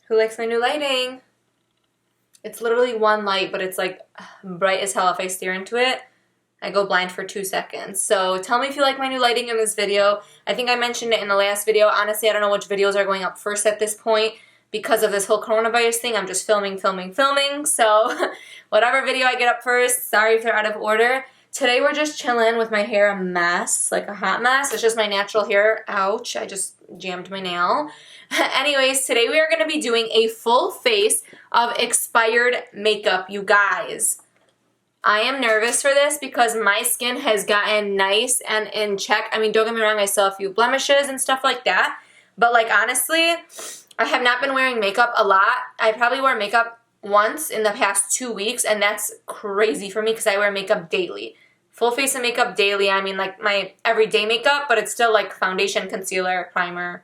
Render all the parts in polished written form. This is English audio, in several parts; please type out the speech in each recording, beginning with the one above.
Who likes my new lighting? It's literally one light, but it's like bright as hell. If I stare into it, I go blind for 2 seconds. So tell me if you like my new lighting in this video. I think I mentioned it in the last video. Honestly, I don't know which videos are going up first at this point because of this whole coronavirus thing. I'm just filming. So whatever video I get up first, sorry if they're out of order. Today we're just chilling with my hair a mess, like a hot mess. It's just my natural hair. Ouch, I just jammed my nail. Anyways, today we are going to be doing a full face of expired makeup, you guys. I am nervous for this because my skin has gotten nice and in check. I mean, don't get me wrong, I still have a few blemishes and stuff like that. But like honestly, I have not been wearing makeup a lot. I probably wore makeup once in the past 2 weeks, and that's crazy for me because I wear makeup daily. Full face of makeup daily. I mean like my everyday makeup, but it's still like foundation, concealer, primer,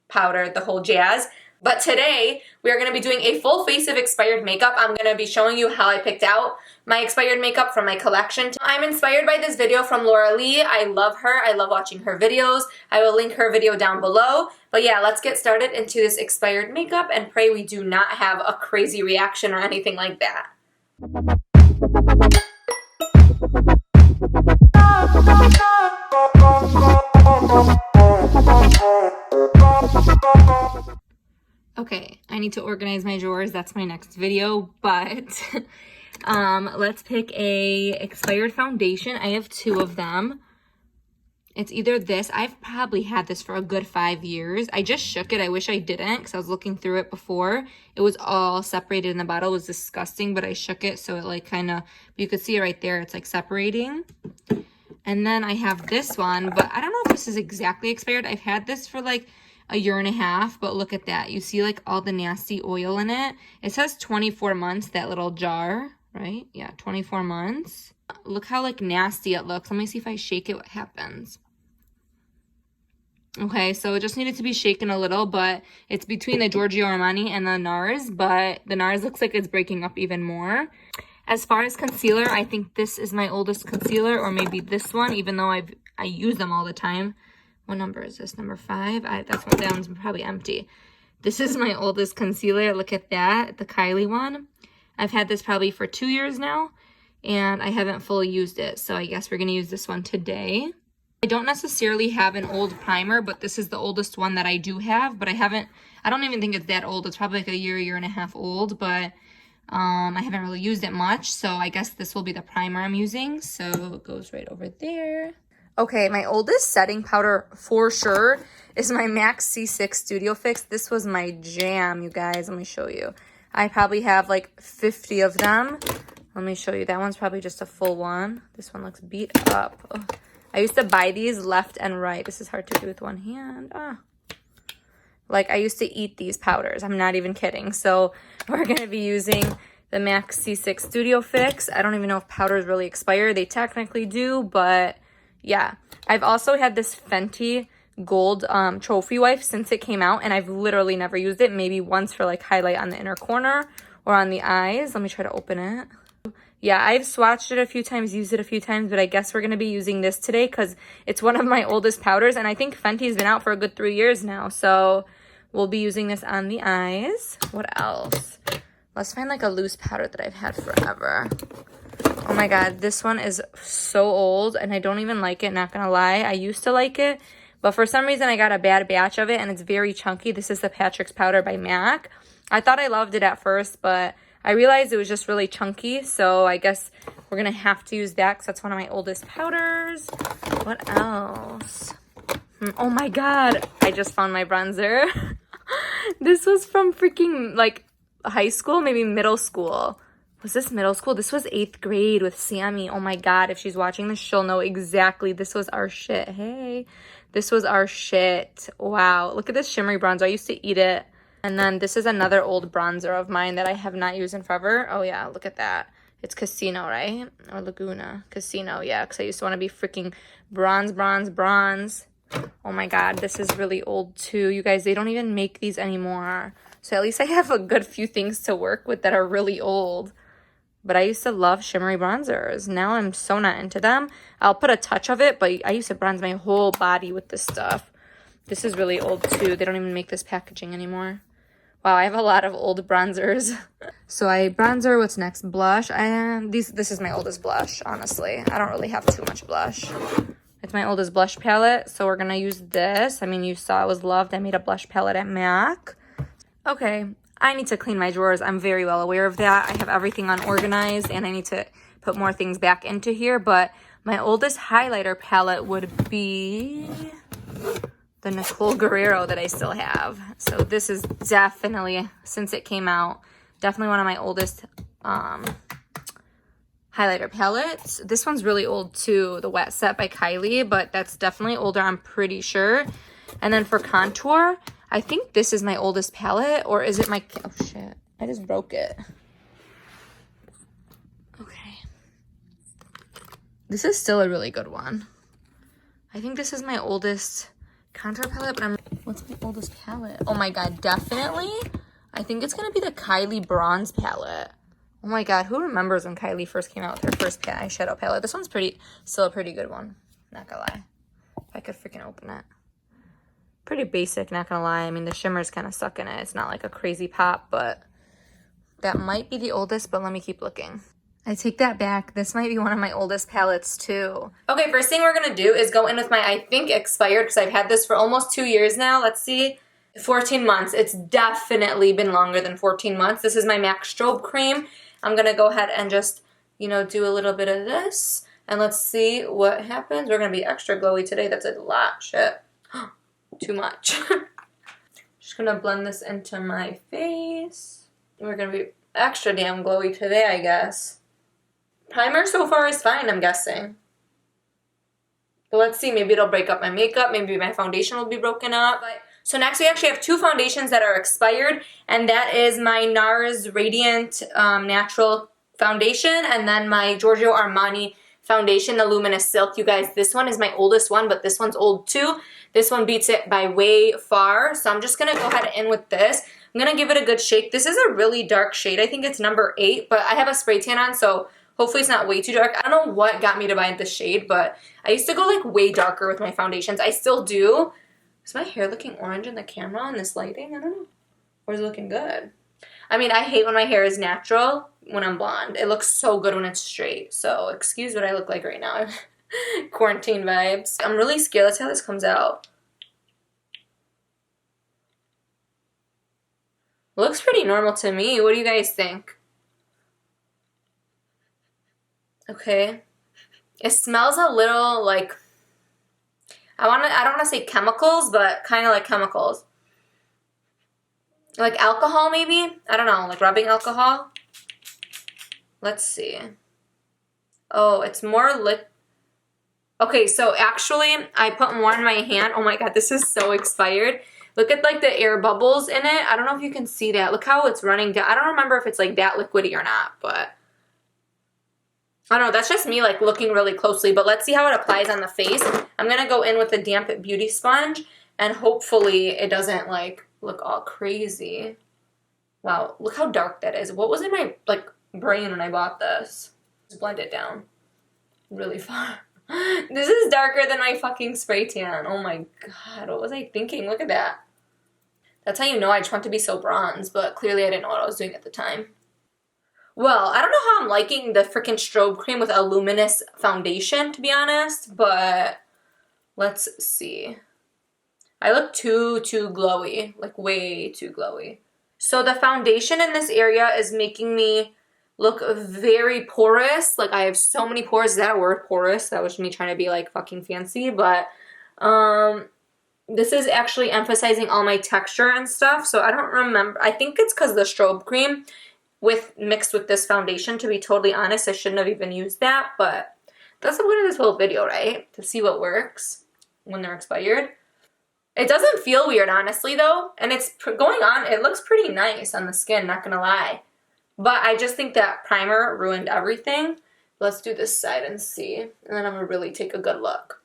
powder, the whole jazz. But today, we are going to be doing a full face of expired makeup. I'm going to be showing you how I picked out my expired makeup from my collection. I'm inspired by this video from Laura Lee. I love her. I love watching her videos. I will link her video down below. But yeah, let's get started into this expired makeup and pray we do not have a crazy reaction or anything like that. Okay, I need to organize my drawers. That's my next video, but let's pick a expired foundation. I have 2 of them. It's either this. I've probably had this for a good 5 years. I just shook it. I wish I didn't because I was looking through it before. It was all separated in the bottle. It was disgusting, but I shook it so it like kind of, you could see it right there. It's like separating. And then I have this one, but I don't know if this is exactly expired. I've had this for like a 1.5 years, but look at that. You see like all the nasty oil in it. It says 24 months, that little jar, right? Yeah, 24 months. Look how like nasty it looks. Let me see if I shake it, what happens. Okay, so it just needed to be shaken a little, but it's between the Giorgio Armani and the NARS, but the NARS looks like it's breaking up even more. As far as concealer, I think this is my oldest concealer, or maybe this one, even though I use them all the time. What number is this? Number 5? That one's probably empty. This is my oldest concealer. Look at that, the Kylie one. I've had this probably for 2 years now, and I haven't fully used it, so I guess we're going to use this one today. I don't necessarily have an old primer, but this is the oldest one that I do have, but I don't even think it's that old. It's probably like a 1.5 years old, but I haven't really used it much, so I guess this will be the primer I'm using. So it goes right over there. Okay, my oldest setting powder for sure is my MAC C6 Studio Fix. This was my jam, you guys. Let me show you. I probably have like 50 of them. Let me show you. That one's probably just a full one. This one looks beat up. Ugh. I used to buy these left and right. This is hard to do with one hand. Like, I used to eat these powders. I'm not even kidding. So we're going to be using the MAC C6 Studio Fix. I don't even know if powders really expire. They technically do, but yeah. I've also had this Fenty Gold Trophy Wipe since it came out, and I've literally never used it. Maybe once for, like, highlight on the inner corner or on the eyes. Let me try to open it. Yeah, I've swatched it a few times, used it a few times, but I guess we're going to be using this today because it's one of my oldest powders, and I think Fenty's been out for a good 3 years now, so we'll be using this on the eyes. What else? Let's find like a loose powder that I've had forever. Oh my god, this one is so old, and I don't even like it, not going to lie. I used to like it, but for some reason I got a bad batch of it, and it's very chunky. This is the Patrick's powder by MAC. I thought I loved it at first, but I realized it was just really chunky, so I guess we're going to have to use that because that's one of my oldest powders. What else? Oh my god, I just found my bronzer. This was from freaking, like, high school, maybe middle school. Was this middle school? This was 8th grade with Sammy. Oh my god, if she's watching this, she'll know exactly. This was our shit. Hey, this was our shit. Wow, look at this shimmery bronzer. I used to eat it. And then this is another old bronzer of mine that I have not used in forever. Oh, yeah, look at that. It's Casino, right? Or Laguna. Casino, yeah, because I used to want to be freaking bronze. Oh, my God, this is really old, too. You guys, they don't even make these anymore. So at least I have a good few things to work with that are really old. But I used to love shimmery bronzers. Now I'm so not into them. I'll put a touch of it, but I used to bronze my whole body with this stuff. This is really old, too. They don't even make this packaging anymore. Wow, I have a lot of old bronzers. So bronzer, what's next? Blush. This is my oldest blush, honestly. I don't really have too much blush. It's my oldest blush palette, so we're gonna use this. I mean, you saw it was loved. I made a blush palette at MAC. Okay, I need to clean my drawers. I'm very well aware of that. I have everything unorganized, and I need to put more things back into here, but my oldest highlighter palette would be the Nicole Guerrero that I still have. So this is definitely, since it came out, definitely one of my oldest highlighter palettes. This one's really old too, the Wet Set by Kylie, but that's definitely older, I'm pretty sure. And then for contour, I think this is my oldest palette, or is it my, oh shit, I just broke it. Okay. This is still a really good one. I think this is my oldest contour palette, but what's my oldest palette? Oh my god, definitely. I think it's gonna be the Kylie Bronze palette. Oh my god, who remembers when Kylie first came out with her first eyeshadow palette? This one's still a pretty good one, not gonna lie. If I could freaking open it. Pretty basic, not gonna lie. I mean, the shimmer's kind of stuck in it. It's not like a crazy pop, but that might be the oldest, but let me keep looking. I take that back. This might be one of my oldest palettes too. Okay, first thing we're gonna do is go in with my, I think, expired, because I've had this for almost 2 years now. Let's see. 14 months. It's definitely been longer than 14 months. This is my MAC Strobe Cream. I'm gonna go ahead and just, you know, do a little bit of this, and let's see what happens. We're gonna be extra glowy today. That's a lot, shit. Too much. Just gonna blend this into my face. We're gonna be extra damn glowy today, I guess. Primer so far is fine, I'm guessing. But let's see, maybe it'll break up my makeup, maybe my foundation will be broken up. So next we actually have 2 foundations that are expired, and that is my NARS Radiant Natural Foundation, and then my Giorgio Armani Foundation, the Luminous Silk. You guys, this one is my oldest one, but this one's old too. This one beats it by way far, so I'm just gonna go ahead and in with this. I'm gonna give it a good shake. This is a really dark shade. I think it's number 8, but I have a spray tan on, so hopefully it's not way too dark. I don't know what got me to buy this shade, but I used to go like way darker with my foundations. I still do. Is my hair looking orange in the camera on this lighting? I don't know. Or is it looking good? I mean, I hate when my hair is natural when I'm blonde. It looks so good when it's straight. So excuse what I look like right now. Quarantine vibes. I'm really scared. Let's see how this comes out. Looks pretty normal to me. What do you guys think? Okay. It smells a little like, I don't want to say chemicals, but kind of like chemicals. Like alcohol maybe? I don't know, like rubbing alcohol. Let's see. Oh, it's more okay, so actually I put more in my hand. Oh my god, this is so expired. Look at like the air bubbles in it. I don't know if you can see that. Look how it's running down. I don't remember if it's like that liquidy or not, but I don't know, that's just me like looking really closely, but let's see how it applies on the face. I'm going to go in with a damp beauty sponge, and hopefully it doesn't like look all crazy. Wow, look how dark that is. What was in my like brain when I bought this? Just blend it down really far. This is darker than my fucking spray tan. Oh my god, what was I thinking? Look at that. That's how you know I just want to be so bronze, but clearly I didn't know what I was doing at the time. Well, I don't know how I'm liking the freaking strobe cream with a luminous foundation, to be honest, but let's see. I look too glowy, like way too glowy. So the foundation in this area is making me look very porous. Like I have so many pores. Is that a word, porous? That was me trying to be like fucking fancy, but this is actually emphasizing all my texture and stuff, so I don't remember. I think it's because the strobe cream mixed with this foundation, to be totally honest. I shouldn't have even used that, but that's the point of this whole video, right? To see what works when they're expired. It doesn't feel weird, honestly, though, and it's going on. It looks pretty nice on the skin, not gonna lie. But I just think that primer ruined everything. Let's do this side and see, and then I'm gonna really take a good look.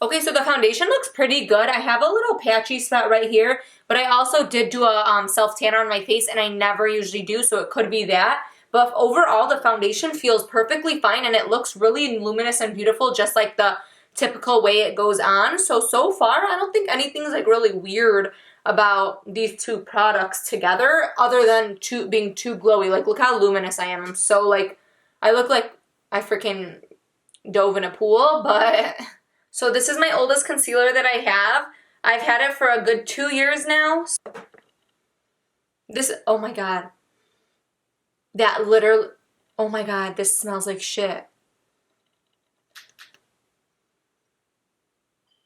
Okay, so the foundation looks pretty good. I have a little patchy spot right here, but I also did do a self-tanner on my face, and I never usually do, so it could be that. But overall, the foundation feels perfectly fine, and it looks really luminous and beautiful, just like the typical way it goes on. So far, I don't think anything's like really weird about these two products together other than being too glowy. Like, look how luminous I am. I'm so, like, I look like I freaking dove in a pool, but... So this is my oldest concealer that I have. I've had it for a good 2 years now. This, oh my god. That literally, oh my god, this smells like shit.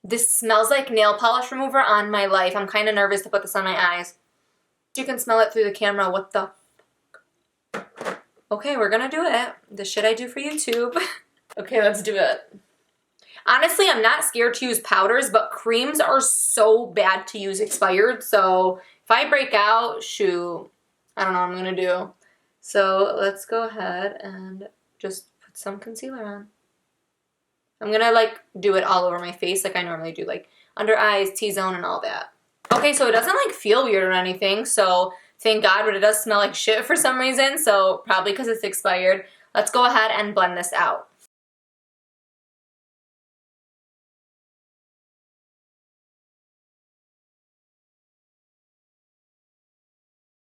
This smells like nail polish remover on my life. I'm kind of nervous to put this on my eyes. You can smell it through the camera. What the fuck? Okay, we're gonna do it. The shit I do for YouTube. Okay, let's do it. Honestly, I'm not scared to use powders, but creams are so bad to use expired. So if I break out, shoot, I don't know what I'm gonna do. So let's go ahead and just put some concealer on. I'm gonna like do it all over my face like I normally do, like under eyes, T-zone, and all that. Okay, so it doesn't like feel weird or anything, so thank God, but it does smell like shit for some reason, so probably because it's expired. Let's go ahead and blend this out.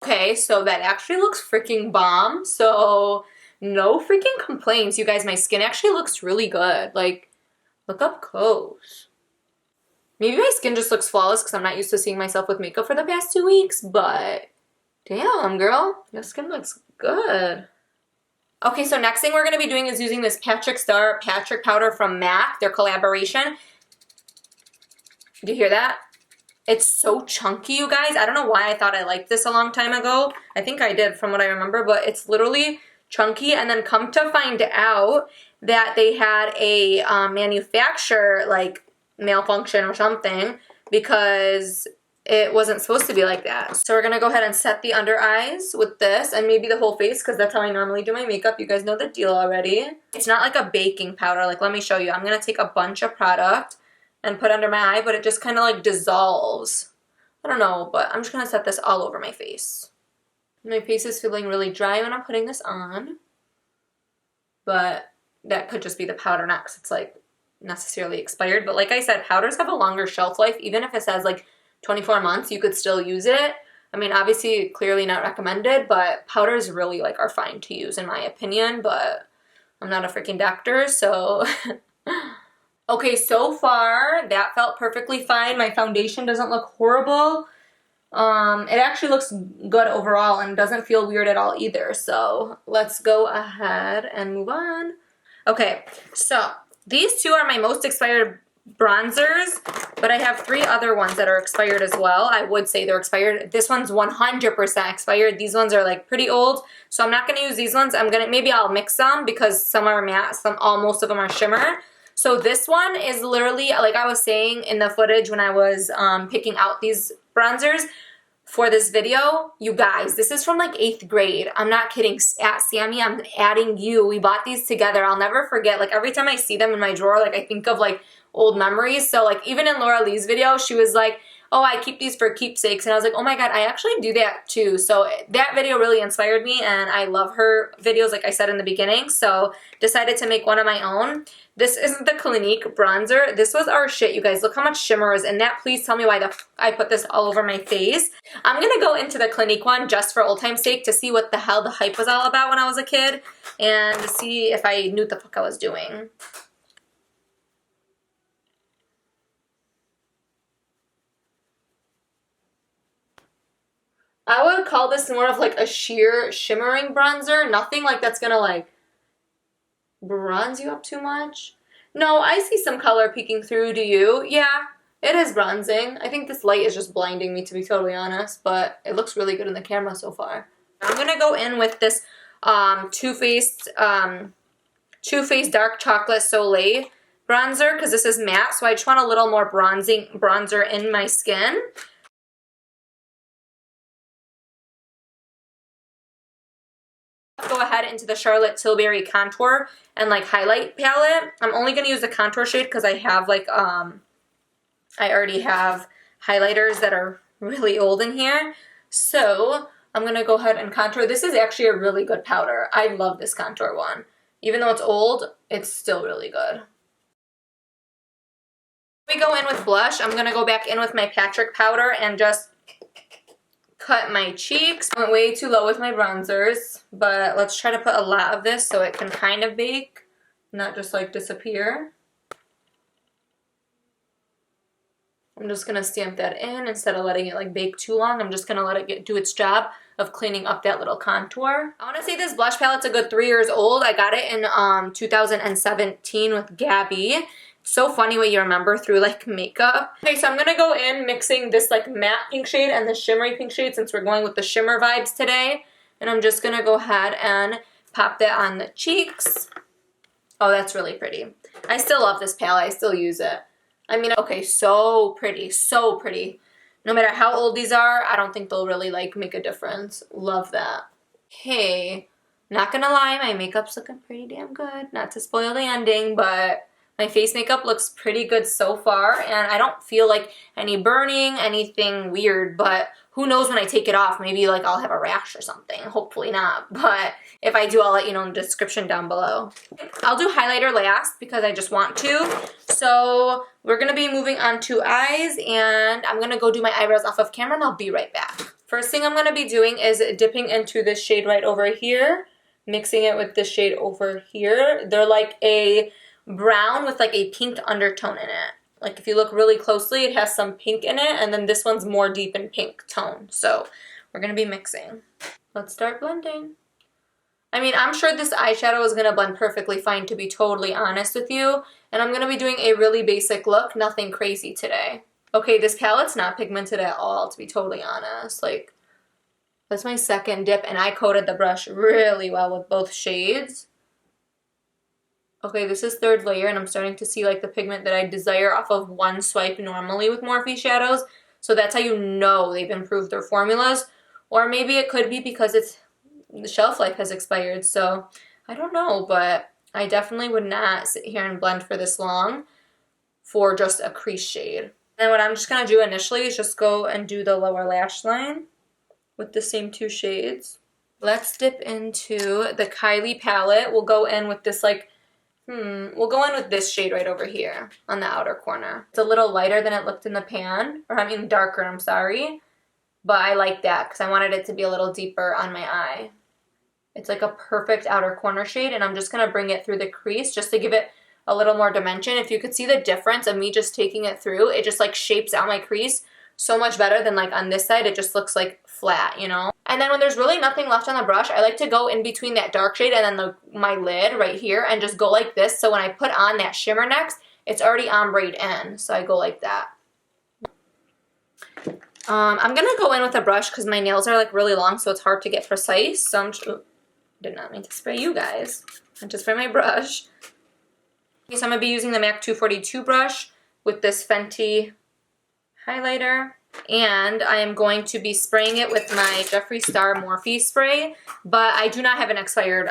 Okay, so that actually looks freaking bomb, so no freaking complaints. You guys, my skin actually looks really good. Like, look up close. Maybe my skin just looks flawless because I'm not used to seeing myself with makeup for the past 2 weeks, but damn, girl, your skin looks good. Okay, so next thing we're going to be doing is using this Patrick Star Patrick powder from MAC, their collaboration. Do you hear that? It's so chunky, you guys. I don't know why I thought I liked this a long time ago. I think I did from what I remember, but it's literally chunky. And then come to find out that they had a manufacturer like malfunction or something because it wasn't supposed to be like that. So we're gonna go ahead and set the under eyes with this and maybe the whole face because that's how I normally do my makeup. You guys know the deal already. It's not like a baking powder. Like, let me show you. I'm gonna take a bunch of product and put under my eye, but it just kind of like dissolves. I don't know, but I'm just gonna set this all over my face. My face is feeling really dry when I'm putting this on, but that could just be the powder, not because it's like necessarily expired. But like I said, powders have a longer shelf life. Even if it says like 24 months, you could still use it. I mean, obviously, clearly not recommended, but powders really like are fine to use in my opinion, but I'm not a freaking doctor, so... Okay, so far, that felt perfectly fine. My foundation doesn't look horrible. It actually looks good overall and doesn't feel weird at all either. So let's go ahead and move on. Okay, so these two are my most expired bronzers, but I have 3 other ones that are expired as well. I would say they're expired. This one's 100% expired. These ones are like pretty old, so I'm not going to use these ones. Maybe I'll mix them because some are matte, most of them are shimmer. So this one is literally, like I was saying in the footage when I was picking out these bronzers for this video, you guys, this is from like 8th grade. I'm not kidding. At Sammy, I'm adding you. We bought these together. I'll never forget. Like every time I see them in my drawer, like I think of like old memories. So like even in Laura Lee's video, she was like, oh, I keep these for keepsakes. And I was like, oh my God, I actually do that too. So that video really inspired me and I love her videos like I said in the beginning. So decided to make one of my own. This isn't the Clinique bronzer. This was our shit, you guys. Look how much shimmer is in that. Please tell me why I put this all over my face. I'm going to go into the Clinique one just for old time's sake to see what the hell the hype was all about when I was a kid and to see if I knew what the fuck I was doing. I would call this more of like a sheer shimmering bronzer. Nothing like that's gonna like bronze you up too much. No, I see some color peeking through. Do you? Yeah, it is bronzing. I think this light is just blinding me to be totally honest, but it looks really good in the camera so far. I'm gonna go in with this Too Faced Dark Chocolate Soleil bronzer because this is matte, so I just want a little more bronzer in my skin. Go ahead into the Charlotte Tilbury contour and like highlight palette. I'm only going to use the contour shade because I have like I already have highlighters that are really old in here. So I'm going to go ahead and contour. This is actually a really good powder. I love this contour one. Even though it's old, it's still really good. We go in with blush. I'm going to go back in with my Patrick powder and just cut my cheeks. I went way too low with my bronzers, but let's try to put a lot of this so it can kind of bake, not just like disappear. I'm just gonna stamp that in instead of letting it like bake too long. I'm just gonna let it do its job of cleaning up that little contour. I wanna say this blush palette's a good 3 years old. I got it in 2017 with Gabby. So funny what you remember through like makeup. Okay, so I'm gonna go in mixing this like matte pink shade and the shimmery pink shade since we're going with the shimmer vibes today. And I'm just gonna go ahead and pop that on the cheeks. Oh, that's really pretty. I still love this palette. I still use it. I mean, okay, so pretty, so pretty. No matter how old these are, I don't think they'll really like make a difference. Love that. Okay, not gonna lie, my makeup's looking pretty damn good. Not to spoil the ending, but my face makeup looks pretty good so far, and I don't feel like any burning, anything weird, but who knows when I take it off. Maybe like I'll have a rash or something. Hopefully not, but if I do, I'll let you know in the description down below. I'll do highlighter last because I just want to. So we're gonna be moving on to eyes, and I'm gonna go do my eyebrows off of camera and I'll be right back. First thing I'm gonna be doing is dipping into this shade right over here, mixing it with this shade over here. They're like a brown with like a pink undertone in it. Like if you look really closely, it has some pink in it, and then this one's more deep in pink tone. So we're gonna be mixing. Let's start blending. I mean, I'm sure this eyeshadow is gonna blend perfectly fine, to be totally honest with you. And I'm gonna be doing a really basic look, nothing crazy today. Okay, this palette's not pigmented at all, to be totally honest. Like, that's my second dip, and I coated the brush really well with both shades. Okay, this is third layer, and I'm starting to see like the pigment that I desire off of one swipe normally with Morphe shadows. So that's how you know they've improved their formulas. Or maybe it could be because the shelf life has expired. So I don't know, but I definitely would not sit here and blend for this long for just a crease shade. And what I'm just going to do initially is just go and do the lower lash line with the same two shades. Let's dip into the Kylie palette. We'll go in with this like we'll go in with this shade right over here on the outer corner. It's a little lighter than it looked in the pan, or I mean darker, I'm sorry. But I like that because I wanted it to be a little deeper on my eye. It's like a perfect outer corner shade, and I'm just going to bring it through the crease just to give it a little more dimension. If you could see the difference of me just taking it through, it just like shapes out my crease so much better than like on this side. It just looks like flat, you know? And then when there's really nothing left on the brush, I like to go in between that dark shade and then my lid right here and just go like this. So when I put on that shimmer next, it's already ombre'd in. So I go like that. I'm going to go in with a brush because my nails are like really long, so it's hard to get precise. So did not mean to spray you guys. I just spray my brush. Okay, so I'm going to be using the MAC 242 brush with this Fenty highlighter. And I am going to be spraying it with my Jeffree Star Morphe spray, but I do not have an expired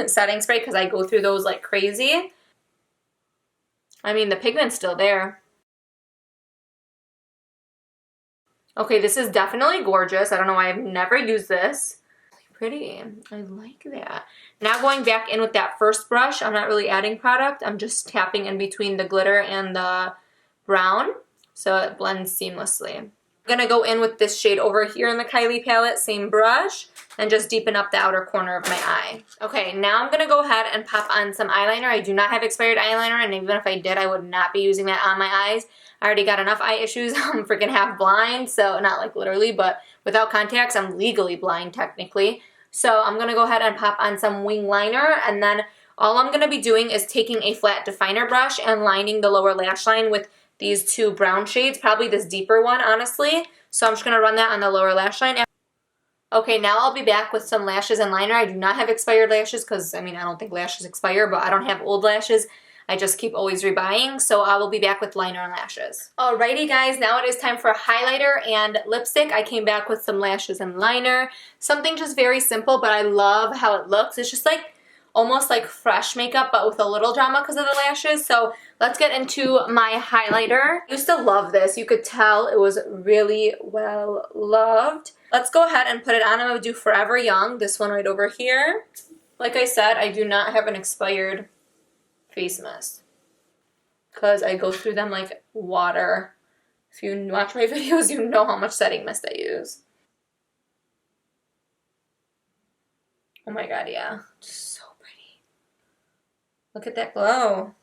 setting spray because I go through those like crazy. I mean, the pigment's still there. Okay, this is definitely gorgeous. I don't know why I've never used this. Pretty. I like that. Now going back in with that first brush, I'm not really adding product. I'm just tapping in between the glitter and the brown so it blends seamlessly. I'm going to go in with this shade over here in the Kylie palette, same brush, and just deepen up the outer corner of my eye. Okay, now I'm going to go ahead and pop on some eyeliner. I do not have expired eyeliner, and even if I did, I would not be using that on my eyes. I already got enough eye issues. I'm freaking half blind, so not like literally, but without contacts, I'm legally blind technically. So I'm going to go ahead and pop on some wing liner, and then all I'm going to be doing is taking a flat definer brush and lining the lower lash line with these two brown shades, probably this deeper one, honestly. So I'm just going to run that on the lower lash line. Okay, now I'll be back with some lashes and liner. I do not have expired lashes because, I mean, I don't think lashes expire, but I don't have old lashes. I just keep always rebuying, so I will be back with liner and lashes. Alrighty guys, now it is time for highlighter and lipstick. I came back with some lashes and liner. Something just very simple, but I love how it looks. It's just like almost like fresh makeup, but with a little drama because of the lashes. So let's get into my highlighter. I used to love this. You could tell it was really well loved. Let's go ahead and put it on. I'm going to do Forever Young, this one right over here. Like I said, I do not have an expired face mist because I go through them like water. If you watch my videos, you know how much setting mist I use. my god, yeah. So pretty. Look at that glow.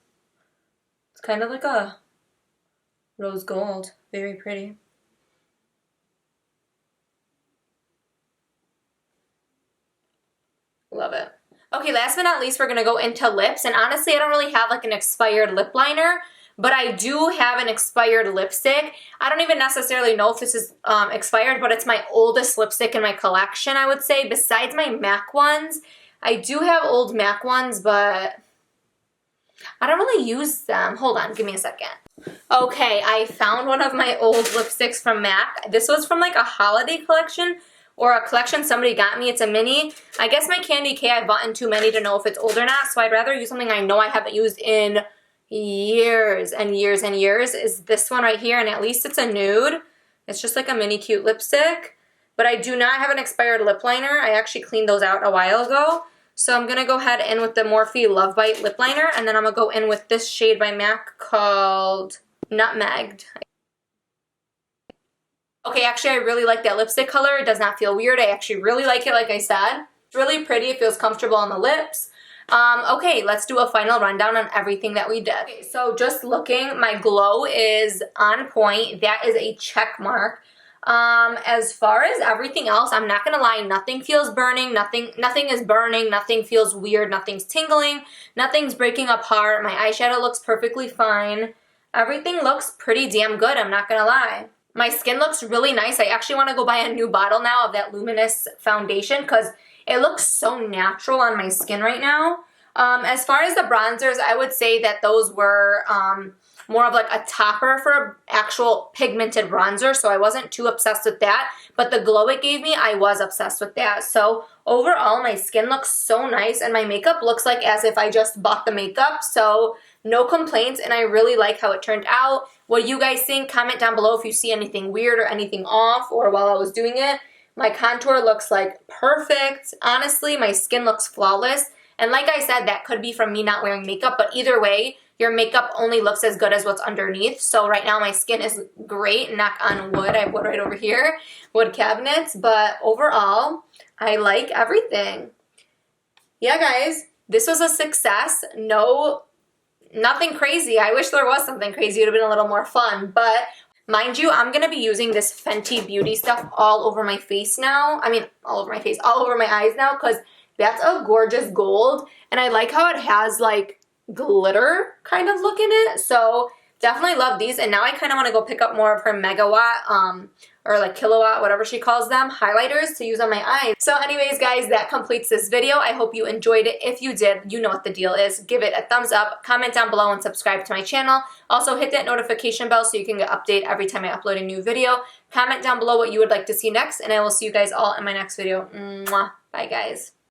It's kind of like a rose gold. Very pretty. Love it. Okay, last but not least, we're going to go into lips. And honestly, I don't really have like an expired lip liner, but I do have an expired lipstick. I don't even necessarily know if this is expired, but it's my oldest lipstick in my collection, I would say. Besides my MAC ones, I do have old MAC ones, but I don't really use them. Hold on, give me a second. Okay, I found one of my old lipsticks from MAC. This was from like a holiday collection or a collection somebody got me. It's a mini. I guess my Candy K, I've bought in too many to know if it's old or not, so I'd rather use something I know I haven't used in years and years and years. Is this one right here, and at least it's a nude. It's just like a mini cute lipstick, but I do not have an expired lip liner. I actually cleaned those out a while ago. So I'm going to go ahead in with the Morphe Love Bite lip liner, and then I'm going to go in with this shade by MAC called Nutmegged. Okay, actually I really like that lipstick color. It does not feel weird. I actually really like it, like I said. It's really pretty. It feels comfortable on the lips. Okay, let's do a final rundown on everything that we did. Okay, so just looking, my glow is on point. That is a check mark. As far as everything else, I'm not gonna lie, nothing feels burning, nothing is burning, nothing feels weird, nothing's tingling, nothing's breaking apart. My eyeshadow looks perfectly fine. Everything looks pretty damn good, I'm not gonna lie. My skin looks really nice. I actually want to go buy a new bottle now of that Luminous foundation because it looks so natural on my skin right now. As far as the bronzers, I would say that those were more of like a topper for an actual pigmented bronzer, so I wasn't too obsessed with that. But the glow it gave me, I was obsessed with that. So overall, my skin looks so nice, and my makeup looks like as if I just bought the makeup. So no complaints, and I really like how it turned out. What do you guys think? Comment down below if you see anything weird or anything off, or while I was doing it. My contour looks like perfect. Honestly, my skin looks flawless. And like I said, that could be from me not wearing makeup, but either way, your makeup only looks as good as what's underneath. So right now my skin is great. Knock on wood. I have wood right over here. Wood cabinets. But overall, I like everything. Yeah, guys, this was a success. Nothing crazy. I wish there was something crazy. It would have been a little more fun. But mind you, I'm going to be using this Fenty Beauty stuff all over my face now. I mean, all over my face, all over my eyes now, because that's a gorgeous gold. And I like how it has like glitter kind of look in it. So definitely love these. And now I kind of want to go pick up more of her megawatt or like kilowatt, whatever she calls them, highlighters to use on my eyes. So anyways, guys, that completes this video. I hope you enjoyed it. If you did, you know what the deal is. Give it a thumbs up, comment down below, and subscribe to my channel. Also, hit that notification bell so you can get update every time I upload a new video. Comment down below what you would like to see next, and I will see you guys all in my next video. Mwah. Bye, guys.